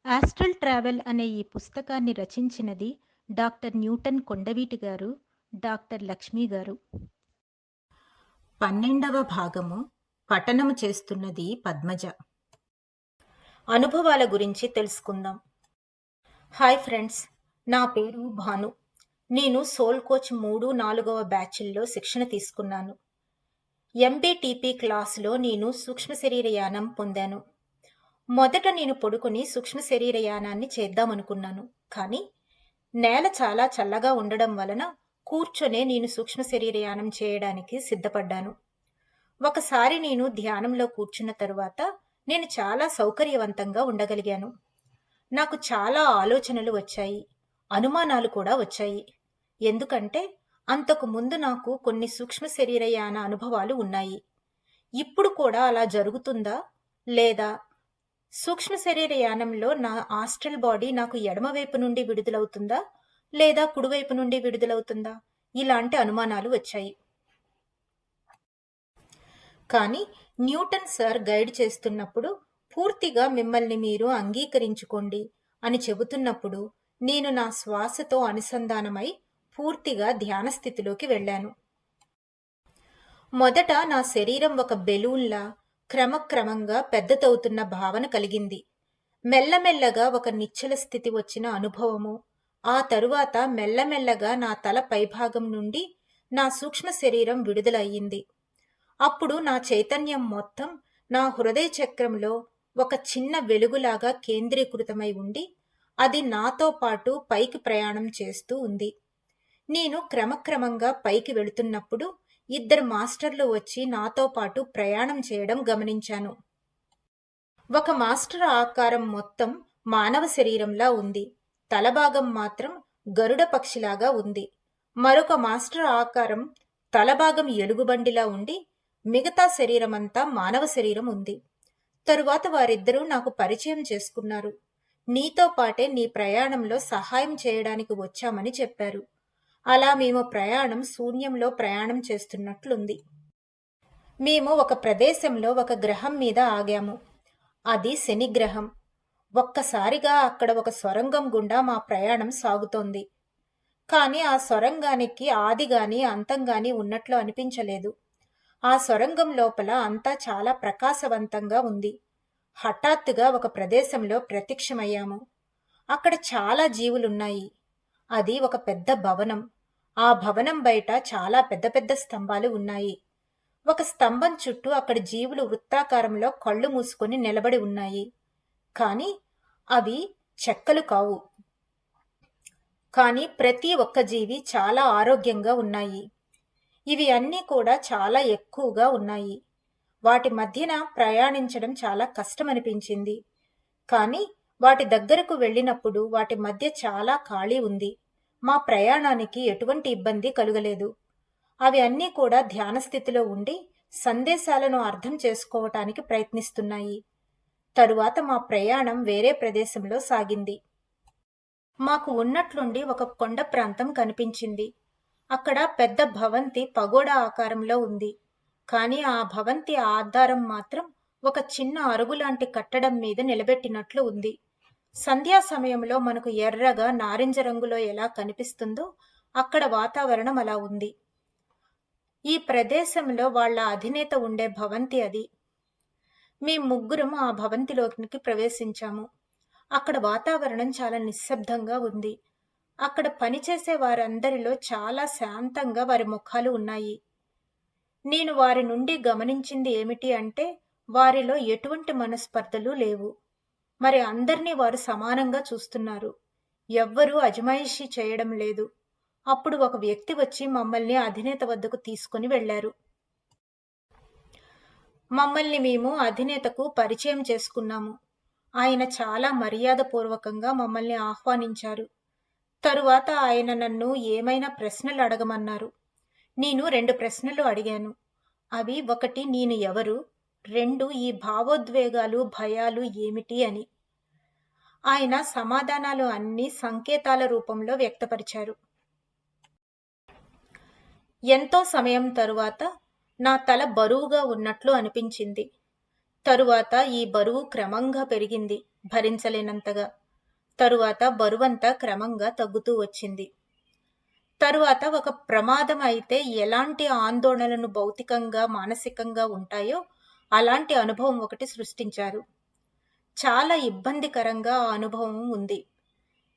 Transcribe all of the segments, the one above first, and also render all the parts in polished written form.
Astral travel అనే ఈ పుస్తకాన్ని రచించినది డాక్టర్ న్యూటన్ కొండవీటి గారు, డాక్టర్ లక్ష్మి గారు. 12వ భాగము పఠనము చేస్తున్నది పద్మజ. అనుభవాల గురించి తెలుసుకుందాం. హాయ్ ఫ్రెండ్స్, నా పేరు భాను. నేను సోల్ కోచ్ 3-4వ బ్యాచ్ల్లో శిక్షణ తీసుకున్నాను. ఎంబీటీపీ క్లాసులో నేను సూక్ష్మ శరీరయానం పొందాను. మొదట నేను పడుకుని సూక్ష్మ శరీరయానాన్ని చేద్దామనుకున్నాను. కానీ నేల చాలా చల్లగా ఉండడం వలన కూర్చొనే నేను సూక్ష్మ శరీరయానం చేయడానికి సిద్ధపడ్డాను. ఒకసారి నేను ధ్యానంలో కూర్చున్న తరువాత నేను చాలా సౌకర్యవంతంగా ఉండగలిగాను. నాకు చాలా ఆలోచనలు వచ్చాయి, అనుమానాలు కూడా వచ్చాయి. ఎందుకంటే అంతకు ముందు నాకు కొన్ని సూక్ష్మ శరీరయాన అనుభవాలు ఉన్నాయి. ఇప్పుడు కూడా అలా జరుగుతుందా, లేదా సూక్ష్మ శరీరయానంలో నా ఆస్ట్రల్ బాడీ నాకు ఎడమవైపు నుండి విడుదలవుతుందా, లేదా కుడివైపు నుండి విడుదలవుతుందా, ఇలాంటి అనుమానాలు వచ్చాయి. కానీ న్యూటన్ సార్ గైడ్ చేస్తున్నప్పుడు పూర్తిగా మిమ్మల్ని మీరు అంగీకరించుకోండి అని చెబుతున్నప్పుడు నేను నా శ్వాసతో అనుసంధానమై పూర్తిగా ధ్యాన స్థితిలోకి వెళ్ళాను. మొదట నా శరీరం ఒక బెలూన్లా క్రమక్రమంగా పెద్దదవుతున్న భావన కలిగింది. మెల్లమెల్లగా ఒక నిశ్చల స్థితి వచ్చిన అనుభవము. ఆ తరువాత మెల్లమెల్లగా నా తల పైభాగం నుండి నా సూక్ష్మ శరీరం విడుదలయ్యింది. అప్పుడు నా చైతన్యం మొత్తం నా హృదయ చక్రంలో ఒక చిన్న వెలుగులాగా కేంద్రీకృతమై ఉండి అది నాతో పాటు పైకి ప్రయాణం చేస్తూ ఉంది. నేను క్రమక్రమంగా పైకి వెళుతున్నప్పుడు 2 మాస్టర్లు వచ్చి నాతో పాటు ప్రయాణం చేయడం గమనించాను. ఒక మాస్టర్ ఆకారం మొత్తం మానవ శరీరంలా ఉంది, తలభాగం మాత్రం గరుడ పక్షిలాగా ఉంది. మరొక మాస్టర్ ఆకారం తలభాగం ఎలుగుబండిలా ఉండి మిగతా శరీరమంతా మానవ శరీరం ఉంది. తరువాత వారిద్దరూ నాకు పరిచయం చేసుకున్నారు. నీతో పాటే నీ ప్రయాణంలో సహాయం చేయడానికి వచ్చామని చెప్పారు. అలా మేము ప్రయాణం శూన్యంలో ప్రయాణం చేస్తున్నట్లుంది. మేము ఒక ప్రదేశంలో ఒక గ్రహం మీద ఆగాము. అది శని గ్రహం. ఒక్కసారిగా అక్కడ ఒక సొరంగం గుండా మా ప్రయాణం సాగుతోంది. కానీ ఆ సొరంగానికి ఆది గాని అంతం గాని ఉన్నట్లు అనిపించలేదు. ఆ సొరంగం లోపల అంతా చాలా ప్రకాశవంతంగా ఉంది. హఠాత్తుగా ఒక ప్రదేశంలో ప్రత్యక్షమయ్యాము. అక్కడ చాలా జీవులున్నాయి. అది ఒక పెద్ద భవనం. ఆ భవనం బయట చాలా పెద్ద పెద్ద స్తంభాలు ఉన్నాయి. ఒక స్తంభం చుట్టూ అక్కడ జీవులు వృత్తాకారంలో కళ్ళు మూసుకొని నిలబడి ఉన్నాయి. కానీ అవి చెక్కలు కావు. కానీ ప్రతి ఒక్క జీవి చాలా ఆరోగ్యంగా ఉన్నాయి. ఇవి అన్నీ కూడా చాలా ఎక్కువగా ఉన్నాయి. వాటి మధ్యన ప్రయాణించడం చాలా కష్టమనిపించింది. కానీ వాటి దగ్గరకు వెళ్ళినప్పుడు వాటి మధ్య చాలా ఖాళీ ఉంది. మా ప్రయాణానికి ఎటువంటి ఇబ్బంది కలుగలేదు. అవి అన్నీ కూడా ధ్యాన స్థితిలో ఉండి సందేశాలను అర్థం చేసుకోవటానికి ప్రయత్నిస్తున్నాయి. తరువాత మా ప్రయాణం వేరే ప్రదేశంలో సాగింది. మాకు ఉన్నట్లుండి ఒక కొండ ప్రాంతం కనిపించింది. అక్కడ పెద్ద భవంతి పగోడా ఆకారంలో ఉంది. కానీ ఆ భవంతి ఆధారం మాత్రం ఒక చిన్న అరుగులాంటి కట్టడం మీద నిలబెట్టినట్లు ఉంది. సంధ్యా సమయంలో మనకు ఎర్రగా నారింజ రంగులో ఎలా కనిపిస్తుందో అక్కడ వాతావరణం అలా ఉంది. ఈ ప్రదేశంలో వాళ్ళ అధినేత ఉండే భవంతి అది. మేము ముగ్గురం ఆ భవంతిలోకి ప్రవేశించాము. అక్కడ వాతావరణం చాలా నిశ్శబ్దంగా ఉంది. అక్కడ పనిచేసే వారందరిలో చాలా శాంతంగా వారి ముఖాలు ఉన్నాయి. నేను వారి నుండి గమనించింది ఏమిటి అంటే వారిలో ఎటువంటి మనస్పర్ధలు లేవు. మరి అందరినీ వారు సమానంగా చూస్తున్నారు. ఎవ్వరూ అజమాయిషీ చేయడం లేదు. అప్పుడు ఒక వ్యక్తి వచ్చి మమ్మల్ని అధినేత వద్దకు తీసుకుని వెళ్లారు. మమ్మల్ని మేము అధినేతకు పరిచయం చేసుకున్నాము. ఆయన చాలా మర్యాదపూర్వకంగా మమ్మల్ని ఆహ్వానించారు. తరువాత ఆయన నన్ను ఏమైనా ప్రశ్నలు అడగమన్నారు. నేను 2 ప్రశ్నలు అడిగాను. అవి 1 నేను ఎవరు, 2 ఈ భావోద్వేగాలు భయాలు ఏమిటి అని. ఆయన సమాధానాలు అన్నీ సంకేతాల రూపంలో వ్యక్తపరిచారు. ఎంతో సమయం తరువాత నా తల బరువుగా ఉన్నట్లు అనిపించింది. తరువాత ఈ బరువు క్రమంగా పెరిగింది. భరించలేనంతగా. తరువాత బరువంతా క్రమంగా తగ్గుతూ వచ్చింది. తరువాత ఒక ప్రమాదం అయితే ఎలాంటి ఆందోళనలు భౌతికంగా, మానసికంగా ఉంటాయో అలాంటి అనుభవం ఒకటి సృష్టించారు. చాలా ఇబ్బందికరంగా ఆ అనుభవం ఉంది.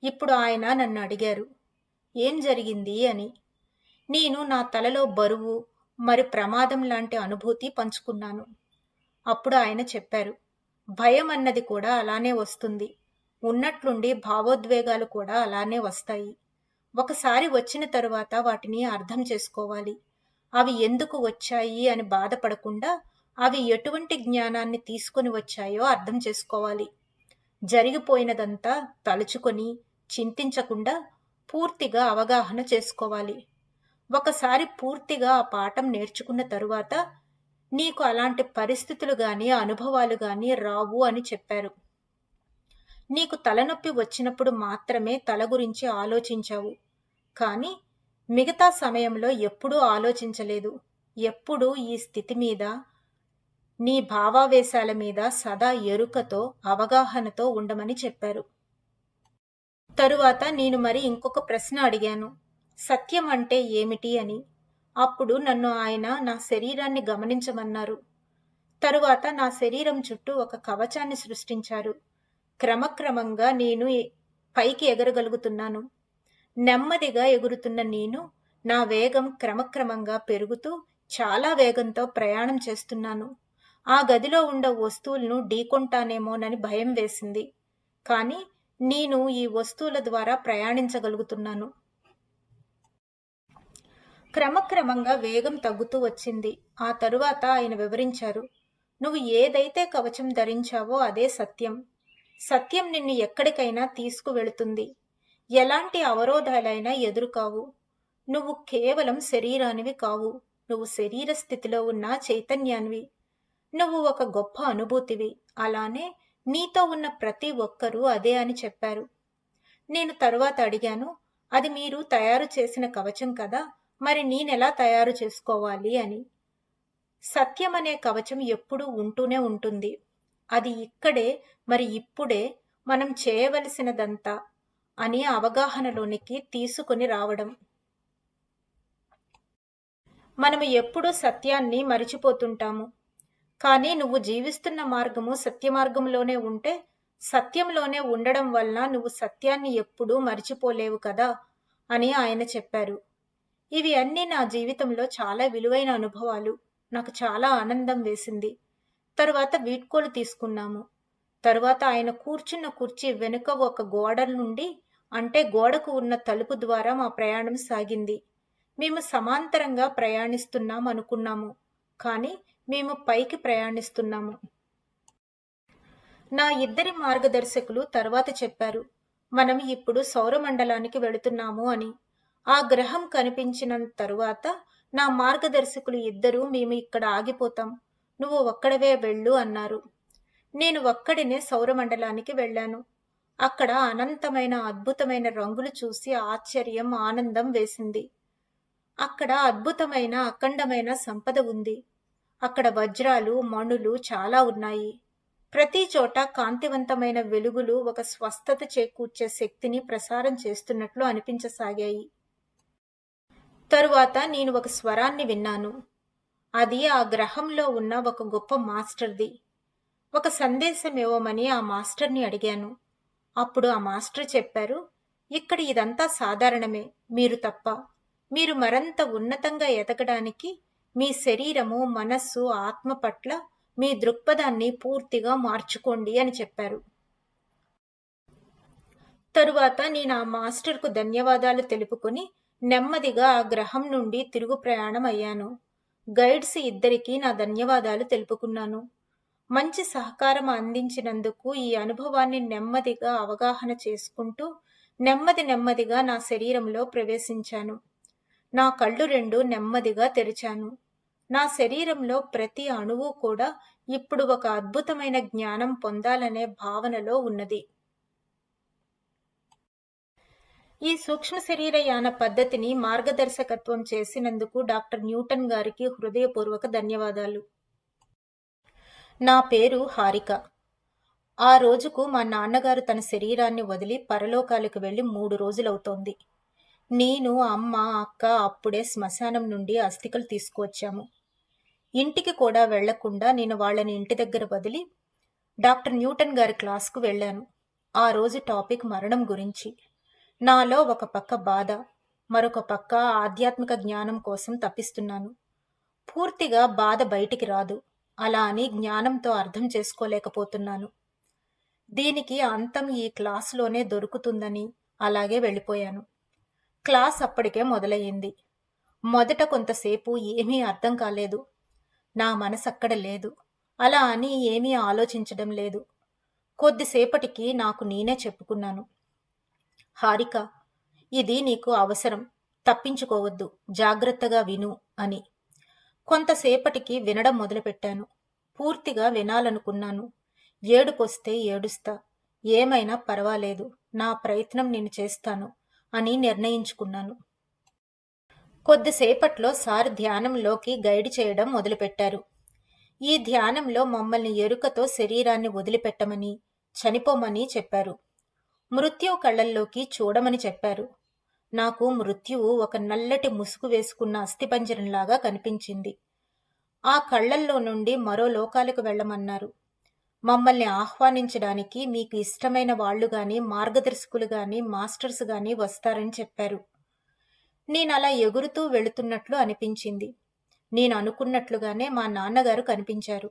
ఇప్పుడు ఆయన నన్ను అడిగారు, "ఏం జరిగింది?" అని. నేను నా తలలో బరువు, మరి ప్రమాదం లాంటి అనుభూతి పంచుకున్నాను. అప్పుడు ఆయన చెప్పారు, "భయం అన్నది కూడా అలానే వస్తుంది. ఉన్నట్లుండి భావోద్వేగాలు కూడా అలానే వస్తాయి. ఒకసారి వచ్చిన తరువాత వాటిని అర్థం చేసుకోవాలి. అవి ఎందుకు వచ్చాయి అని బాధపడకుండా అవి ఎటువంటి జ్ఞానాన్ని తీసుకొని వచ్చాయో అర్థం చేసుకోవాలి. జరిగిపోయినదంతా తలుచుకొని చింతించకుండా పూర్తిగా అవగాహన చేసుకోవాలి. ఒకసారి పూర్తిగా ఆ పాఠం నేర్చుకున్న తరువాత నీకు అలాంటి పరిస్థితులు గాని, అనుభవాలు గాని రావు" అని చెప్పారు. "నీకు తలనొప్పి వచ్చినప్పుడు మాత్రమే తల గురించి ఆలోచించావు. కానీ మిగతా సమయంలో ఎప్పుడూ ఆలోచించలేదు. ఎప్పుడూ ఈ స్థితి మీద, నీ భావావేశాల మీద సదా ఎరుకతో, అవగాహనతో ఉండమని చెప్పారు." తరువాత నేను మరి ఇంకొక ప్రశ్న అడిగాను, "సత్యం అంటే ఏమిటి?" అని. అప్పుడు నన్ను ఆయన నా శరీరాన్ని గమనించమన్నారు. తరువాత నా శరీరం చుట్టూ ఒక కవచాన్ని సృష్టించారు. క్రమక్రమంగా నేను పైకి ఎగరగలుగుతున్నాను. నెమ్మదిగా ఎగురుతున్న నేను, నా వేగం క్రమక్రమంగా పెరుగుతూ చాలా వేగంతో ప్రయాణం చేస్తున్నాను. ఆ గదిలో ఉండే వస్తువులను ఢీకొంటానేమోనని భయం వేసింది. కానీ నేను ఈ వస్తువుల ద్వారా ప్రయాణించగలుగుతున్నాను. క్రమక్రమంగా వేగం తగ్గుతూ వచ్చింది. ఆ తరువాత ఆయన వివరించారు, "నువ్వు ఏదైతే కవచం ధరించావో అదే సత్యం. సత్యం నిన్ను ఎక్కడికైనా తీసుకువెళుతుంది. ఎలాంటి అవరోధాలైనా ఎదురుకావు. నువ్వు కేవలం శరీరానివి కావు. నువ్వు శరీర స్థితిలో ఉన్న చైతన్యానివి. నువ్వు ఒక గొప్ప అనుభూతివి. అలానే నీతో ఉన్న ప్రతి ఒక్కరూ అదే" అని చెప్పారు. నేను తరువాత అడిగాను, "అది మీరు తయారు చేసిన కవచం కదా, మరి నేనెలా తయారు చేసుకోవాలి?" అని. "సత్యం అనే కవచం ఎప్పుడూ ఉంటూనే ఉంటుంది. అది ఇక్కడే, మరి ఇప్పుడే మనం చేయవలసినదంతా" అని అవగాహనలోనికి తీసుకొని రావడం. మనము ఎప్పుడూ సత్యాన్ని మరిచిపోతుంటాము. కానీ నువ్వు జీవిస్తున్న మార్గము సత్య మార్గంలోనే ఉంటే, సత్యంలోనే ఉండడం వలన నువ్వు సత్యాన్ని ఎప్పుడూ మరిచిపోలేవు కదా అని ఆయన చెప్పారు. ఇవి అన్నీ నా జీవితంలో చాలా విలువైన అనుభవాలు. నాకు చాలా ఆనందం వేసింది. తరువాత వీడ్కోలు తీసుకున్నాము. తరువాత ఆయన కూర్చున్న కుర్చీ వెనుక ఒక గోడ నుండి, అంటే గోడకు ఉన్న తలుపు ద్వారా మా ప్రయాణం సాగింది. మేము సమాంతరంగా ప్రయాణిస్తున్నాం అనుకున్నాము, కానీ మేము పైకి ప్రయాణిస్తున్నాము. నా ఇద్దరి మార్గదర్శకులు తర్వాత చెప్పారు, "మనం ఇప్పుడు సౌరమండలానికి వెళుతున్నాము" అని. ఆ గ్రహం కనిపించిన తరువాత నా మార్గదర్శకులు ఇద్దరూ, "మేము ఇక్కడ ఆగిపోతాం, నువ్వు ఒక్కడవే వెళ్ళు" అన్నారు. నేను ఒక్కడినే సౌరమండలానికి వెళ్ళాను. అక్కడ అనంతమైన అద్భుతమైన రంగులు చూసి ఆశ్చర్యం, ఆనందం వేసింది. అక్కడ అద్భుతమైన అఖండమైన సంపద ఉంది. అక్కడ వజ్రాలు, మణులు చాలా ఉన్నాయి. ప్రతి చోట కాంతివంతమైన వెలుగులు ఒక స్వస్థత చేకూర్చే శక్తిని ప్రసారం చేస్తున్నట్లు అనిపించసాగాయి. తరువాత నేను ఒక స్వరాన్ని విన్నాను. అది ఆ గ్రహంలో ఉన్న ఒక గొప్ప మాస్టర్ది. ఒక సందేశం ఇవ్వమని ఆ మాస్టర్ని అడిగాను. అప్పుడు ఆ మాస్టర్ చెప్పారు, "ఇక్కడ ఇదంతా సాధారణమే, మీరు తప్ప. మీరు మరింత ఉన్నతంగా ఎదగడానికి మీ శరీరము, మనస్సు, ఆత్మ పట్ల మీ దృక్పథాన్ని పూర్తిగా మార్చుకోండి" అని చెప్పారు. తరువాత నేను ఆ మాస్టర్కు ధన్యవాదాలు తెలుపుకొని నెమ్మదిగా ఆ గ్రహం నుండి తిరుగు ప్రయాణం అయ్యాను. గైడ్స్ ఇద్దరికీ నా ధన్యవాదాలు తెలుపుకున్నాను. మంచి సహకారం అందించినందుకు ఈ అనుభవాన్ని నెమ్మదిగా అవగాహన చేసుకుంటూ నెమ్మదిగా నా శరీరంలో ప్రవేశించాను. నా కళ్ళు రెండు నెమ్మదిగా తెరిచాను. నా శరీరంలో ప్రతి అణువు కూడా ఇప్పుడు ఒక అద్భుతమైన జ్ఞానం పొందాలనే భావనలో ఉన్నది. ఈ సూక్ష్మ శరీర యాన పద్ధతిని మార్గదర్శకత్వం చేసినందుకు డాక్టర్ న్యూటన్ గారికి హృదయపూర్వక ధన్యవాదాలు. నా పేరు హారిక. ఆ రోజుకు మా నాన్నగారు తన శరీరాన్ని వదిలి పరలోకాలకు వెళ్లి 3 రోజులవుతోంది. నేను, అమ్మ, అక్క అప్పుడే శ్మశానం నుండి అస్థికలు తీసుకువచ్చాము. ఇంటికి కూడా వెళ్లకుండా నేను వాళ్ళని ఇంటి దగ్గర వదిలి డాక్టర్ న్యూటన్ గారి క్లాస్కు వెళ్ళాను. ఆ రోజు టాపిక్ మరణం గురించి. నాలో ఒక పక్క బాధ, మరొక పక్క ఆధ్యాత్మిక జ్ఞానం కోసం తప్పిస్తున్నాను. పూర్తిగా బాధ బయటికి రాదు. అలా అని జ్ఞానంతో అర్థం చేసుకోలేకపోతున్నాను. దీనికి అంతం ఈ క్లాసులోనే దొరుకుతుందని అలాగే వెళ్ళిపోయాను. క్లాస్ అప్పటికే మొదలయ్యింది. మొదట కొంతసేపు ఏమీ అర్థం కాలేదు. నా మనసక్కడ లేదు. అలా అని ఏమీ ఆలోచించడం లేదు. కొద్దిసేపటికి నాకు నేనే చెప్పుకున్నాను. హారిక, ఇది నీకు అవసరం. తప్పించుకోవద్దు. జాగ్రత్తగా విను అని. కొంతసేపటికి వినడం మొదలుపెట్టాను. పూర్తిగా వినాలనుకున్నాను. ఏడుపొస్తే ఏడుస్తా. ఏమైనా పర్వాలేదు. నా ప్రయత్నం నేను చేస్తాను అని నిర్ణయించుకున్నాను. కొద్దిసేపట్లో సార్ ధ్యానంలోకి గైడ్ చేయడం మొదలుపెట్టారు. ఈ ధ్యానంలో మమ్మల్ని ఎరుకతో శరీరాన్ని వదిలిపెట్టమని, చనిపోమని చెప్పారు. మృత్యువు కళ్ళల్లోకి చూడమని చెప్పారు. నాకు మృత్యువు ఒక నల్లటి ముసుగు వేసుకున్న అస్థిపంజరంలాగా కనిపించింది. ఆ కళ్ళల్లో నుండి మరో లోకాలకు వెళ్ళమన్నారు. మమ్మల్ని ఆహ్వానించడానికి మీకు ఇష్టమైన వాళ్ళు గాని, మార్గదర్శకులు గాని, మాస్టర్స్ గాని వస్తారని చెప్పారు. నేనలా ఎగురుతూ వెళుతున్నట్లు అనిపించింది. నేను అనుకున్నట్లుగానే మా నాన్నగారు కనిపించారు.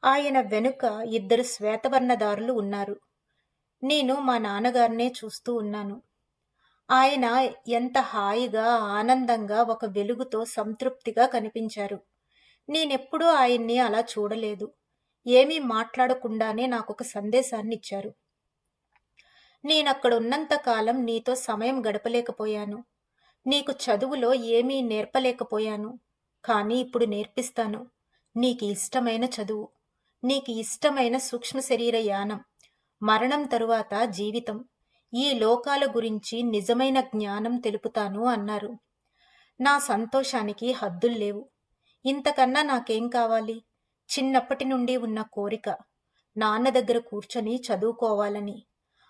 ఆయన వెనుక 2 శ్వేతవర్ణదారులు ఉన్నారు. నేను మా నాన్నగారినే చూస్తూ ఉన్నాను. ఆయన ఎంత హాయిగా, ఆనందంగా, ఒక వెలుగుతో సంతృప్తిగా కనిపించారు. నేనెప్పుడూ ఆయన్ని అలా చూడలేదు. ఏమీ మాట్లాడకుండానే నాకొక సందేశాన్నిచ్చారు. నేనక్కడున్నంతకాలం నీతో సమయం గడపలేకపోయాను. నీకు చదువులో ఏమీ నేర్పలేకపోయాను. కానీ ఇప్పుడు నేర్పిస్తాను. నీకు ఇష్టమైన చదువు. నీకు ఇష్టమైన సూక్ష్మ శరీర యానం. మరణం తరువాత జీవితం. ఈ లోకాల గురించి నిజమైన జ్ఞానం తెలుపుతాను అన్నారు. నా సంతోషానికి హద్దుల్లేవు. ఇంతకన్నా నాకేం కావాలి? చిన్నప్పటి నుండి ఉన్న కోరిక. నాన్న దగ్గర కూర్చొని చదువుకోవాలని.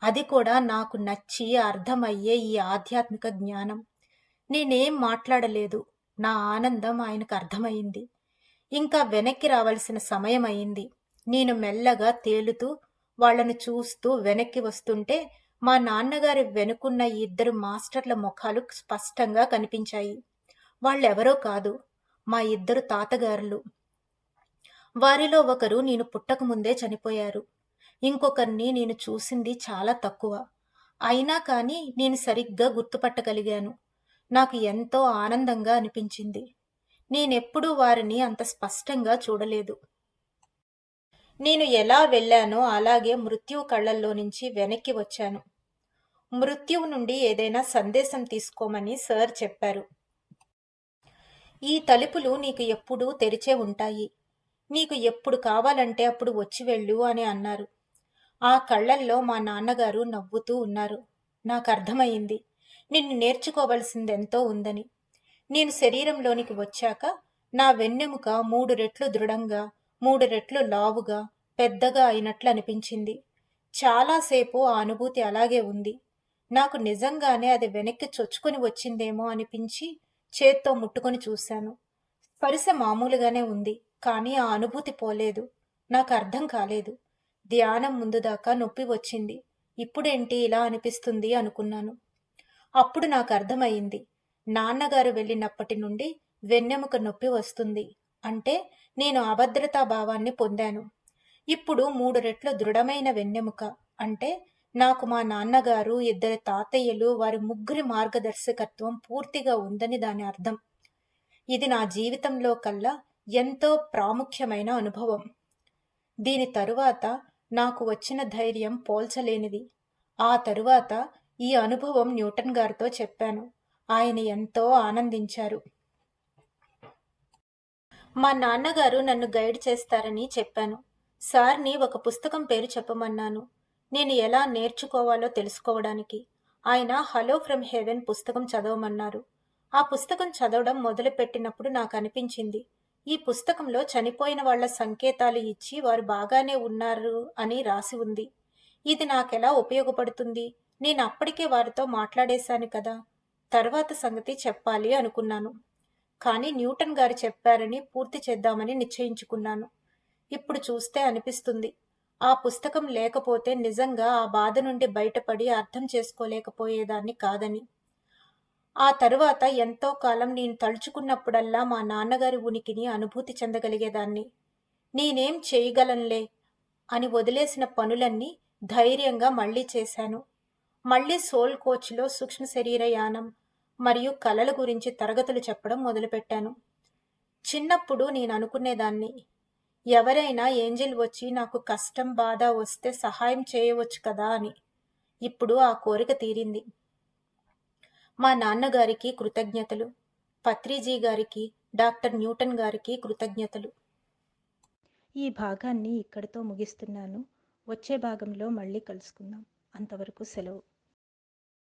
అది కూడా నాకు నచ్చి అర్థమయ్యే ఈ ఆధ్యాత్మిక జ్ఞానం. నేనేం మాట్లాడలేదు. నా ఆనందం ఆయనకు అర్థమయింది. ఇంకా వెనక్కి రావలసిన సమయం అయింది. నేను మెల్లగా తేలుతూ వాళ్లను చూస్తూ వెనక్కి వస్తుంటే మా నాన్నగారి వెనుకున్న 2 మాస్టర్ల ముఖాలు స్పష్టంగా కనిపించాయి. వాళ్ళెవరో కాదు, మా 2 తాతగారులు. వారిలో ఒకరు నేను పుట్టకముందే చనిపోయారు. ఇంకొకరిని నేను చూసింది చాలా తక్కువ. అయినా కానీ నేను సరిగ్గా గుర్తుపట్టగలిగాను. నాకు ఎంతో ఆనందంగా అనిపించింది. నేనెప్పుడూ వారిని అంత స్పష్టంగా చూడలేదు. నేను ఎలా వెళ్ళానో అలాగే మృత్యువు కళ్ళల్లో నుంచి వెనక్కి వచ్చాను. మృత్యువు నుండి ఏదైనా సందేశం తీసుకోమని సార్ చెప్పారు. ఈ తలుపులు నీకు ఎప్పుడూ తెరిచే ఉంటాయి. నీకు ఎప్పుడు కావాలంటే అప్పుడు వచ్చి వెళ్ళు అని అన్నారు. ఆ కళ్ళల్లో మా నాన్నగారు నవ్వుతూ ఉన్నారు. నాకర్థమయింది. నిన్ను నేర్చుకోవలసిందెంతో ఉందని. నేను శరీరంలోనికి వచ్చాక నా వెన్నెముక 3 రెట్లు దృఢంగా, 3 రెట్లు లావుగా, పెద్దగా అయినట్లు అనిపించింది. చాలాసేపు ఆ అనుభూతి అలాగే ఉంది. నాకు నిజంగానే అది వెనక్కి చొచ్చుకొని వచ్చిందేమో అనిపించి చేత్తో ముట్టుకొని చూశాను. స్పర్శ మామూలుగానే ఉంది. కానీ ఆ అనుభూతి పోలేదు. నాకు అర్థం కాలేదు. ధ్యానం ముందు దాకా నొప్పి వచ్చింది. ఇప్పుడేంటి ఇలా అనిపిస్తుంది అనుకున్నాను. అప్పుడు నాకు అర్థమయింది. నాన్నగారు వెళ్ళినప్పటి నుండి వెన్నెముక నొప్పి వస్తుంది. అంటే నేను అభద్రతా భావాన్ని పొందాను. ఇప్పుడు 3 రెట్లు దృఢమైన వెన్నెముక. అంటే నాకు మా నాన్నగారు, 2 తాతయ్యలు, వారి 3 మార్గదర్శకత్వం పూర్తిగా ఉందని దాని అర్థం. ఇది నా జీవితంలో కల్లా ఎంతో ప్రాముఖ్యమైన అనుభవం. దీని తరువాత నాకు వచ్చిన ధైర్యం పోల్చలేనిది. ఆ తరువాత ఈ అనుభవం న్యూటన్ గారితో చెప్పాను. ఆయన ఎంతో ఆనందించారు. మా నాన్నగారు నన్ను గైడ్ చేస్తారని చెప్పాను. సార్ని ఒక పుస్తకం పేరు చెప్పమన్నాను. నేను ఎలా నేర్చుకోవాలో తెలుసుకోవడానికి. ఆయన హలో ఫ్రమ్ హెవెన్ పుస్తకం చదవమన్నారు. ఆ పుస్తకం చదవడం మొదలుపెట్టినప్పుడు నాకు అనిపించింది, ఈ పుస్తకంలో చనిపోయిన వాళ్ళ సంకేతాలు ఇచ్చి వారు బాగానే ఉన్నారు అని రాసి ఉంది. ఇది నాకెలా ఉపయోగపడుతుంది? నేను అప్పటికే వారితో మాట్లాడేశాను కదా. తర్వాత సంగతి చెప్పాలి అనుకున్నాను. కానీ న్యూటన్ గారు చెప్పారని పూర్తి చేద్దామని నిశ్చయించుకున్నాను. ఇప్పుడు చూస్తే అనిపిస్తుంది, ఆ పుస్తకం లేకపోతే నిజంగా ఆ బాధ నుండి బయటపడి అర్థం చేసుకోలేకపోయేదాన్ని కాదని. ఆ తరువాత ఎంతో కాలం నేను తలుచుకున్నప్పుడల్లా మా నాన్నగారి ఉనికిని అనుభూతి చెందగలిగేదాన్ని. నేనేం చేయగలనులే అని వదిలేసిన పనులన్నీ ధైర్యంగా మళ్ళీ చేశాను. మళ్ళీ సోల్ కోచ్లో సూక్ష్మ శరీర యానం మరియు కలల గురించి తరగతులు చెప్పడం మొదలుపెట్టాను. చిన్నప్పుడు నేను అనుకునేదాన్ని, ఎవరైనా ఏంజెల్ వచ్చి నాకు కష్టం బాధ వస్తే సహాయం చేయవచ్చు కదా అని. ఇప్పుడు ఆ కోరిక తీరింది. మా నాన్నగారికి కృతజ్ఞతలు, పత్రిజీ గారికి, డాక్టర్ న్యూటన్ గారికి కృతజ్ఞతలు. ఈ భాగాన్ని ఇక్కడితో ముగిస్తున్నాను. వచ్చే భాగంలో మళ్ళీ కలుసుకుందాం. అంతవరకు సెలవు.